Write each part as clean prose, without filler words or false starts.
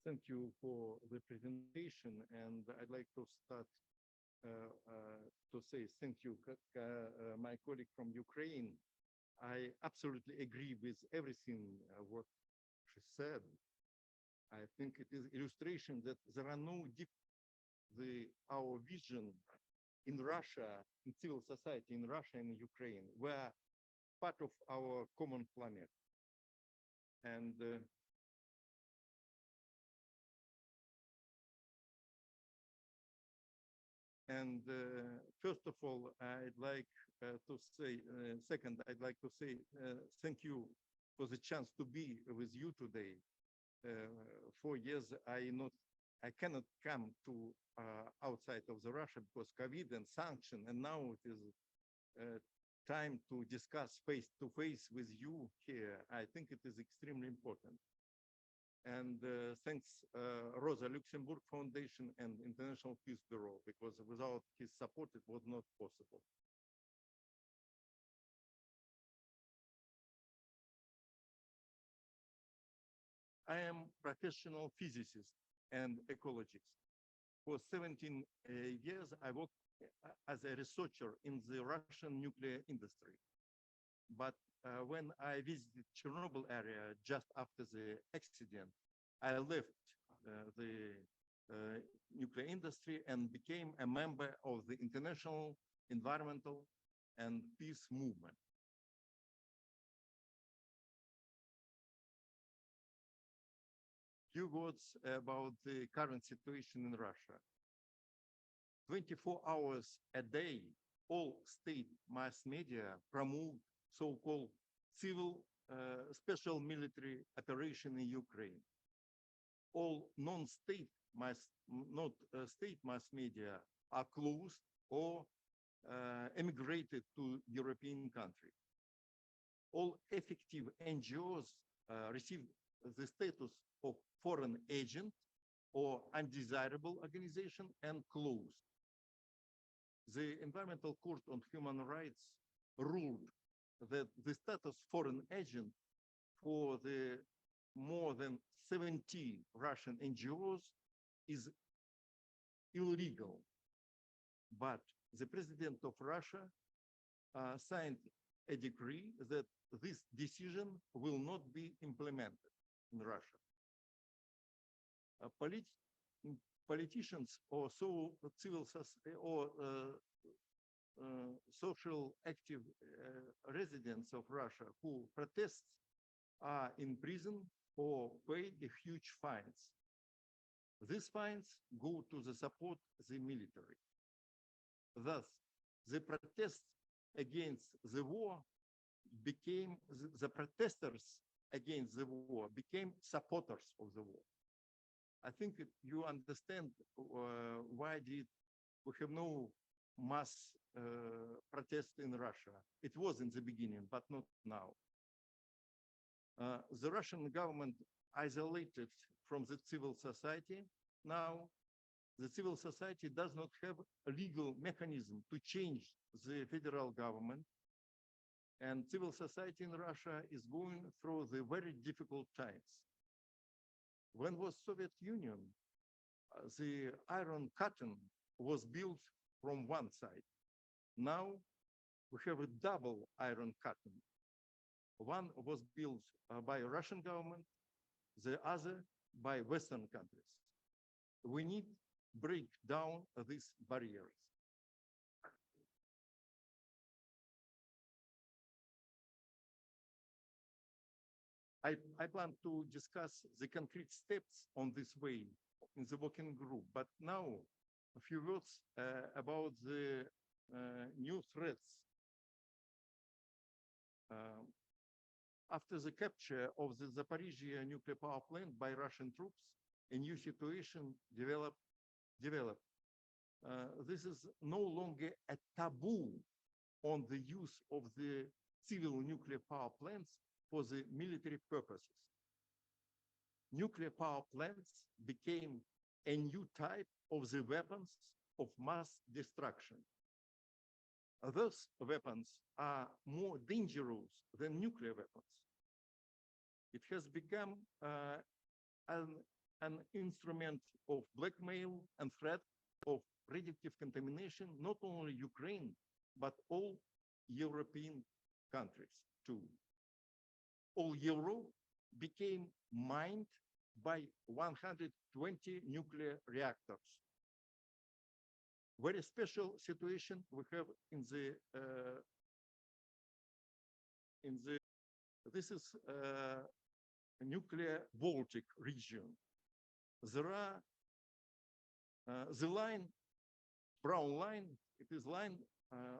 Thank you for the presentation, and I'd like to start to say thank you, my colleague from Ukraine. I absolutely agree with everything what she said. I think it is illustration that there are no our vision in Russia, in civil society in Russia and Ukraine, were part of our common planet. And first of all, I'd like to say, second, I'd like to say thank you for the chance to be with you today. 4 years, I cannot come to outside of the Russia because COVID and sanction, and now it is time to discuss face to face with you here. I think it is extremely important. And thanks Rosa Luxemburg Foundation and International Peace Bureau, because without his support, it was not possible. I am professional physicist and ecologist. For 17 years, I worked as a researcher in the Russian nuclear industry. But when I visited Chernobyl area just after the accident, I left the nuclear industry and became a member of the international environmental and peace movement. Few words about the current situation in Russia. 24 hours a day, all state mass media promote so-called civil special military operation in Ukraine. All non-state state mass media are closed or emigrated to European countries. All effective NGOs receive the status of foreign agent or undesirable organization and closed. The Environmental Court on Human Rights ruled that the status foreign agent for the more than 70 Russian NGOs is illegal. But the president of Russia signed a decree that this decision will not be implemented in Russia. Politicians or civil society or social active residents of Russia who protest are in prison or pay huge fines. These fines go to the support the military. Thus, the protests against the war became, the protesters against the war became supporters of the war. I think you understand why we have no mass protest in Russia. It was in the beginning, but not now. The Russian government isolated from the civil society. Now, the civil society does not have a legal mechanism to change the federal government. And civil society in Russia is going through the very difficult times. When was Soviet Union, the Iron Curtain was built from one side. Now we have a double Iron Curtain. One was built by Russian government, the other by Western countries. We need to break down these barriers. I plan to discuss the concrete steps on this way in the working group, but now a few words about the new threats. After the capture of the Zaporizhia nuclear power plant by Russian troops, a new situation developed. This is no longer a taboo on the use of the civil nuclear power plants for the military purposes. Nuclear power plants became a new type of the weapons of mass destruction. Those weapons are more dangerous than nuclear weapons. It has become an an instrument of blackmail and threat of radioactive contamination, not only Ukraine, but all European countries too. All Europe became mined by 120 nuclear reactors. Very special situation we have in the this is nuclear Baltic region. There are the line, brown line, it is line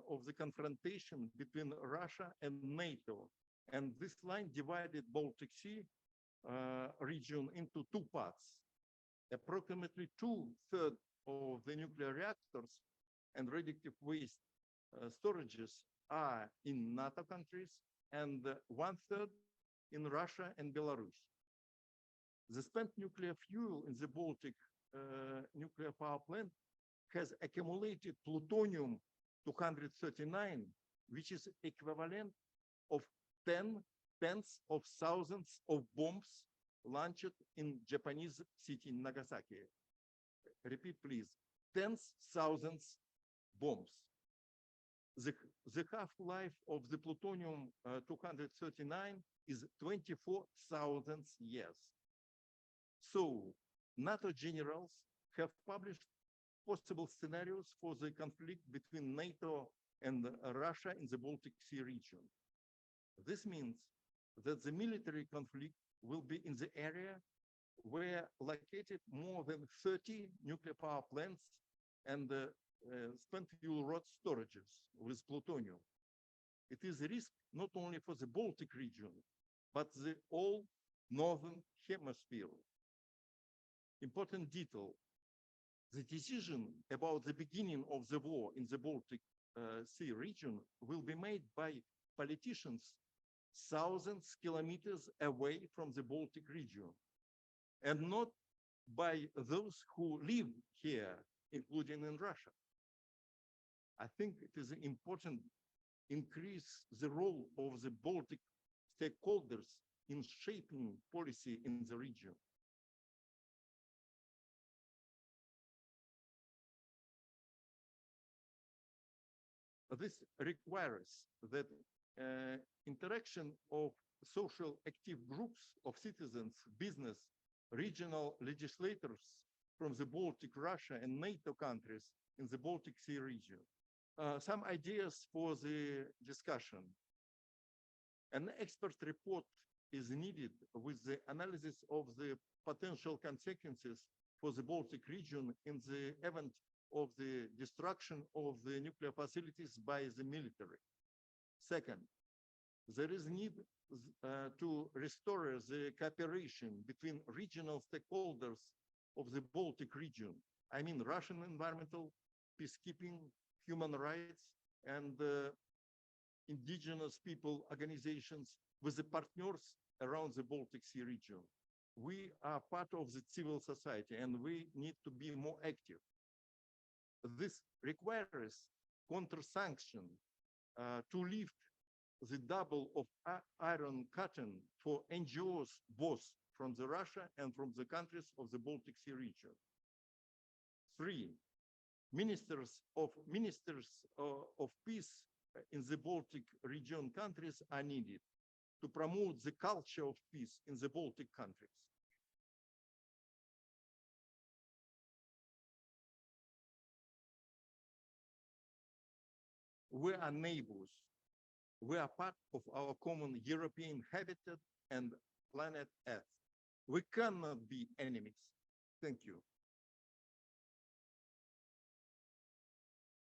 of the confrontation between Russia and NATO. And this line divided Baltic Sea region into two parts. Approximately 2/3 of the nuclear reactors and radioactive waste storages are in NATO countries, and 1/3 in Russia and Belarus. The spent nuclear fuel in the Baltic nuclear power plant has accumulated plutonium-239, which is equivalent of tens of thousands of bombs launched in Japanese city Nagasaki. Repeat, please, tens thousands bombs. The half-life of the plutonium-239 is 24,000 years. So NATO generals have published possible scenarios for the conflict between NATO and Russia in the Baltic Sea region. This means that the military conflict will be in the area where located more than 30 nuclear power plants and spent fuel rod storages with plutonium. It is a risk not only for the Baltic region, but the whole Northern Hemisphere. Important detail, the decision about the beginning of the war in the Baltic Sea region will be made by politicians thousands of kilometers away from the Baltic region, and not by those who live here, including in Russia. I think it is important to increase the role of the Baltic stakeholders in shaping policy in the region. This requires that interaction of social active groups of citizens, business, regional legislators from the Baltic, Russia, and NATO countries in the Baltic Sea region. Some ideas for the discussion. An expert report is needed with the analysis of the potential consequences for the Baltic region in the event of the destruction of the nuclear facilities by the military. Second, there is need to restore the cooperation between regional stakeholders of the Baltic region. I mean, Russian environmental, peacekeeping, human rights, and indigenous people organizations with the partners around the Baltic Sea region. We are part of the civil society and we need to be more active. This requires counter-sanction to lift the double of iron curtain for NGOs, both from the Russia and from the countries of the Baltic Sea region. 3, ministers of peace in the Baltic region countries are needed to promote the culture of peace in the Baltic countries. We are neighbors. We are part of our common European habitat and planet Earth. We cannot be enemies. Thank you.